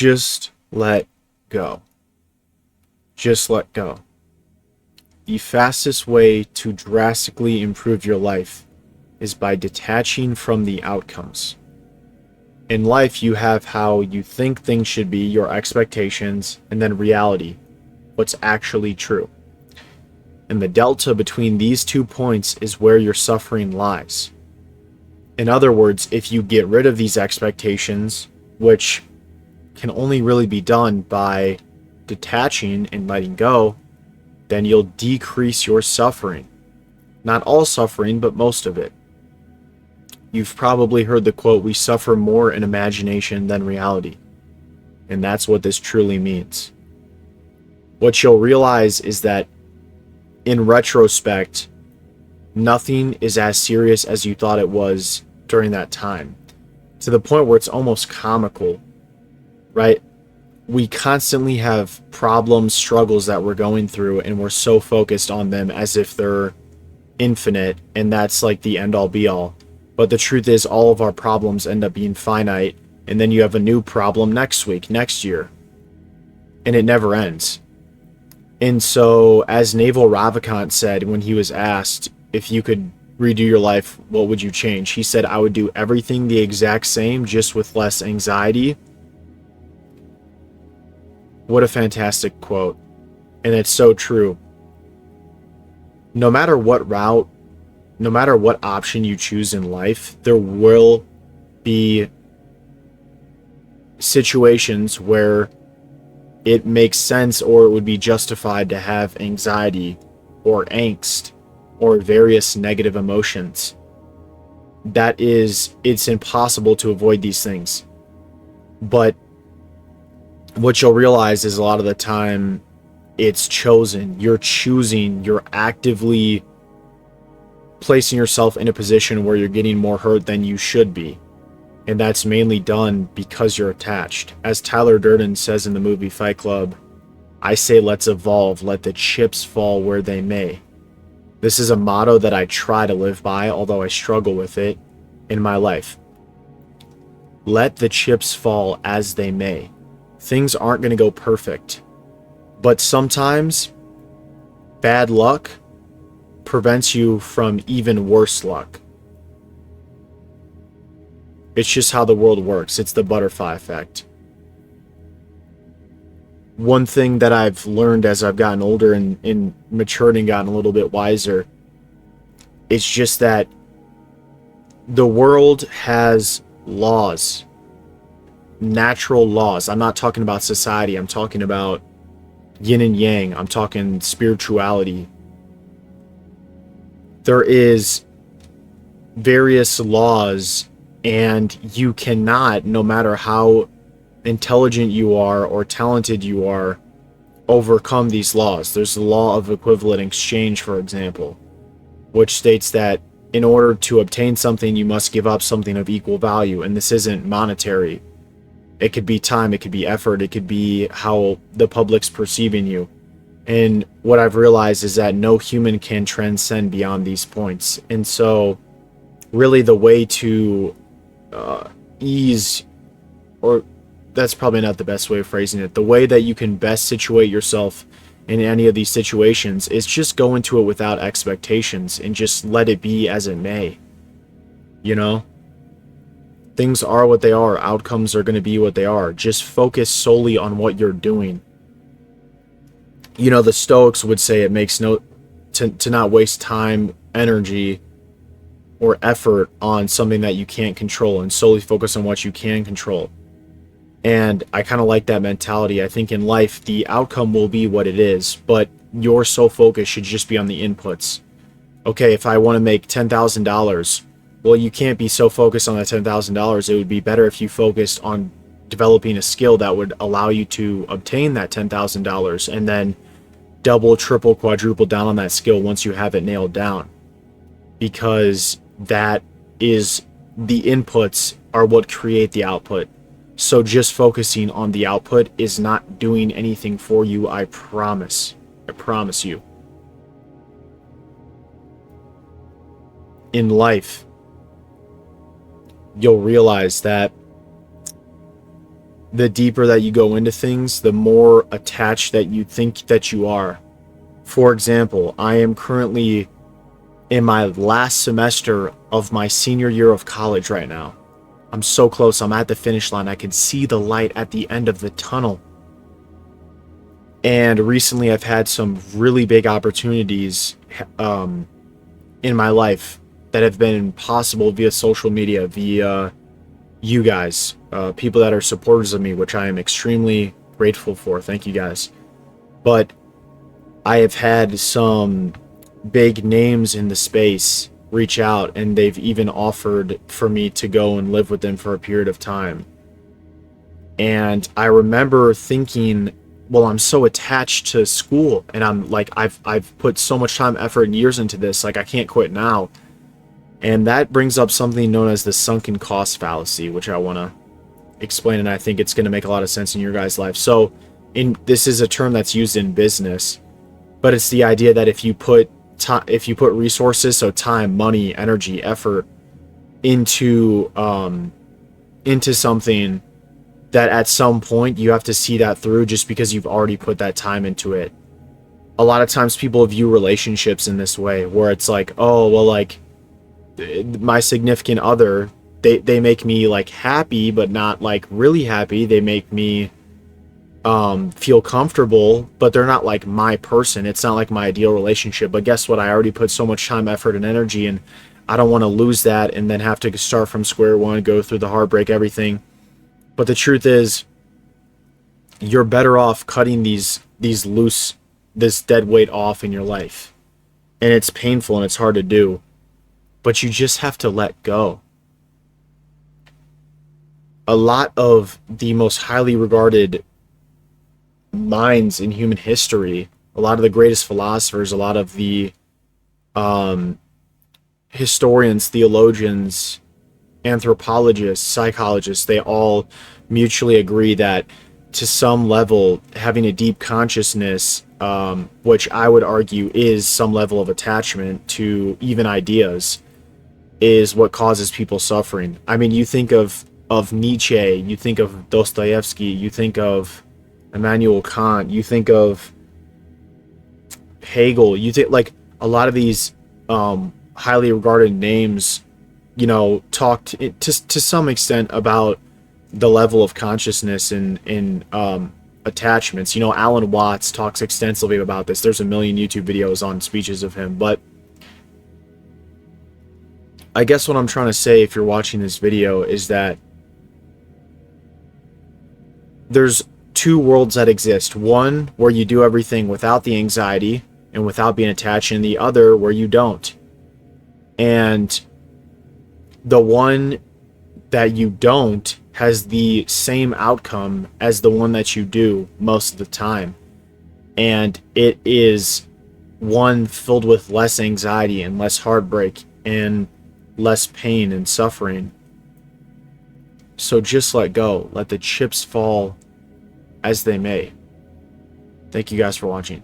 Just let go. Just let go. The fastest way to drastically improve your life is by detaching from the outcomes. In life, you have how you think things should be, your expectations, and then reality, what's actually true. And the delta between these 2 points is where your suffering lies. In other words, if you get rid of these expectations, which can only really be done by detaching and letting go, then you'll decrease your suffering. Not all suffering, but most of it. You've probably heard the quote, "We suffer more in imagination than reality." And that's what this truly means. What you'll realize is that in retrospect, nothing is as serious as you thought it was during that time. To the point where it's almost comical, right? We constantly have problems, struggles that we're going through, and we're so focused on them as if they're infinite, and that's like the end all be all. But the truth is, all of our problems end up being finite, and then you have a new problem next week, next year, and it never ends. And so, as Naval Ravikant said when he was asked if you could redo your life, what would you change? He said, "I would do everything the exact same, just with less anxiety." What a fantastic quote. And it's so true. No matter what route, no matter what option you choose in life, there will be situations where it makes sense or it would be justified to have anxiety or angst or various negative emotions. It's impossible to avoid these things. But what you'll realize is a lot of the time it's chosen. You're choosing, you're actively placing yourself in a position where you're getting more hurt than you should be. And that's mainly done because you're attached. As Tyler Durden says in the movie Fight Club, "I say let's evolve, let the chips fall where they may." This is a motto that I try to live by, although I struggle with it in my life. Let the chips fall as they may. Things aren't going to go perfect. But sometimes bad luck prevents you from even worse luck. It's just how the world works. It's the butterfly effect. One thing that I've learned as I've gotten older and matured and gotten a little bit wiser, it's just that the world has laws, natural laws. I'm not talking about society. I'm talking about yin and yang. I'm talking spirituality. There is various laws, and you cannot, no matter how intelligent you are or talented you are, overcome these laws. There's the law of equivalent exchange, for example, which states that in order to obtain something, you must give up something of equal value. And this isn't monetary. It could be time, it could be effort, it could be how the public's perceiving you. And what I've realized is that no human can transcend beyond these points. And so really the way to ease, or that's probably not the best way of phrasing it, the way that you can best situate yourself in any of these situations is just go into it without expectations and just let it be as it may. You know? Things are what they are. Outcomes are going to be what they are. Just focus solely on what you're doing. You know, the Stoics would say it makes to not waste time, energy, or effort on something that you can't control and solely focus on what you can control. And I kind of like that mentality. I think in life, the outcome will be what it is, but your sole focus should just be on the inputs. Okay, if I want to make $10,000, well, you can't be so focused on that $10,000. It would be better if you focused on developing a skill that would allow you to obtain that $10,000 and then double, triple, quadruple down on that skill once you have it nailed down. Because that is, the inputs are what create the output. So just focusing on the output is not doing anything for you, I promise. I promise you. In life, you'll realize that the deeper that you go into things, the more attached that you think that you are. For example, I am currently in my last semester of my senior year of college right now. I'm so close. I'm at the finish line. I can see the light at the end of the tunnel. And recently I've had some really big opportunities in my life that have been possible via social media, via you guys, people that are supporters of me, which I am extremely grateful for. Thank you guys. But I have had some big names in the space reach out, and they've even offered for me to go and live with them for a period of time. And I remember thinking, well, I'm so attached to school, and I'm like, I've put so much time, effort, and years into this, like I can't quit now. And that brings up something known as the sunken cost fallacy, which I want to explain, and I think it's going to make a lot of sense in your guys' life. So, this is a term that's used in business, but it's the idea that if you put resources, so time, money, energy, effort, into something, that at some point you have to see that through just because you've already put that time into it. A lot of times people view relationships in this way, where it's like, oh, well, like, my significant other, they make me like happy, but not like really happy. They make me feel comfortable, but they're not like my person. It's not like my ideal relationship. But guess what? I already put so much time, effort, and energy, and I don't want to lose that and then have to start from square one, go through the heartbreak, everything. But the truth is, you're better off cutting this dead weight off in your life. And it's painful and it's hard to do, but you just have to let go. A lot of the most highly regarded minds in human history, a lot of the greatest philosophers, a lot of the historians, theologians, anthropologists, psychologists, they all mutually agree that to some level, having a deep consciousness, which I would argue is some level of attachment to even ideas, is what causes people suffering. I mean, you think of Nietzsche, you think of Dostoevsky, you think of Immanuel Kant, you think of Hegel, you think, like, a lot of these highly regarded names, you know, talked to some extent about the level of consciousness in attachments. You know, Alan Watts talks extensively about this. There's a million YouTube videos on speeches of him. But I guess what I'm trying to say, if you're watching this video, is that there's two worlds that exist. One where you do everything without the anxiety and without being attached, and the other where you don't. And the one that you don't has the same outcome as the one that you do most of the time. And it is one filled with less anxiety and less heartbreak and less pain and suffering. So just let go. Let the chips fall as they may. Thank you guys for watching.